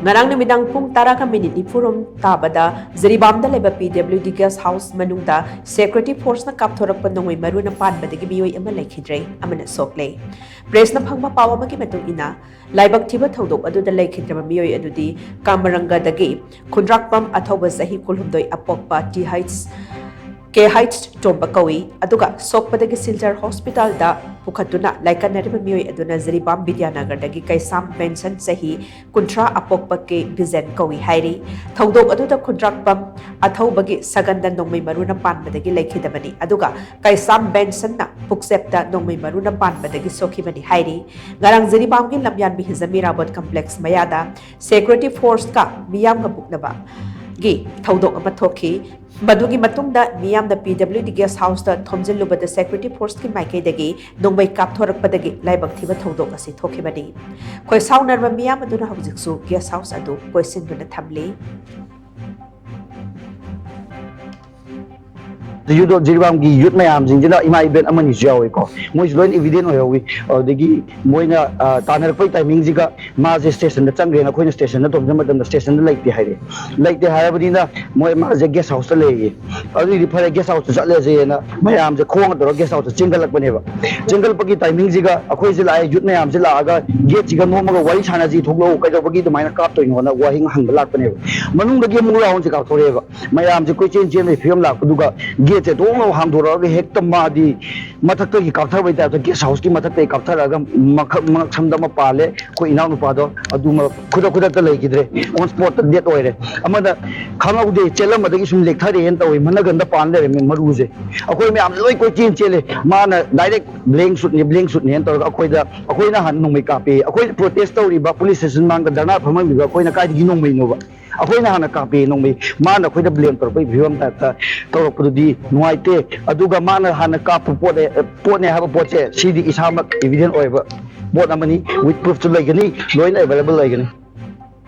ngarang numidang pung 10 minute nifurum tabada Zaribamda leba PWD guest house manungda security force na kapthorak panongoi maru na panbadagi miyoi ama laikhidrei amana sokle press na phangma pawa magi matung ina laibak thiba thodok aduda laikhidrama miyoi adudi Kamaranga dagi khundrakpam athoba sahi kulhumdoi apokpa T Heights K Heights Tomba Kawi aduga sokpadagi Silchar Hospital da pukhatuna laikanariba miyoi aduna Zaribam Vidyanagar dagi Kaisam Benson sahi kuntra apokpa ke Bizen Kawi hairi thodok aduda khundrakpam athobagi saganda nongmai maruna panbadagi laikhidamani aduga Kaisam Benson na puksepta nongmai maruna panbadagi sokhibani hairi ngarang Zaribam gi lamyan bi Hizamira Bot Complex mayada security force ka miyam ga buknaba gi thodok ama thokhi Badugi matungda miyamda PWD guest house da thomjilubada security force ki maikaidagi nongbai kapthorakpadagi laibak thiba thodok asi thokibani khoi saunarba miyam aduna hawjiksu guest house adu poisin duna thamli Yudo Jiribam gi youth mayam jingjina ima event amani jawi ko moi join evident oyawi degi moina tanar pai timing jiga ma je station da changre na khoina station da tom jama da station da like te haire bani na moi ma je guest house le ye adi ri phare guest house cha le je na mayam je khong da guest house jingal lak bane ba jingal pagi timing jiga akhoi je la youth mayam je la aga gate jiga no ma wari chana ji thoklo kai da bagi da maina kap to ngona wahing hang lak bane ba manung da ge mu raun je ka thore ba mayam je koi chen chen le film lak du ga gate je dong hang dora ge hek tam ma di mathak to gi kapthar bai ta to guest house ki mathak te kapthar aga mak chamda ma pale ko ina nu pa do adu ma khuda ta lai gidre on spot ta det oire amada khanga ude chelam adagi sum lek thare en tawai managan da pan le me maru je akoi me am loi ko chin chele ma na direct blank shoot ne en to akoi na han nong mai ka pe akoi protest tori ba police station mang da dana phamang bi ba akoi na kai gi nong mai no ba akoi na hana ka pe nong mai ma na akoi da blame tor pai bhiwam ta to ko di nuaite aduga ma na hana ka pot ne ha pot che sidi isamak evident oiba bot amani with proof to like ni loin available like ni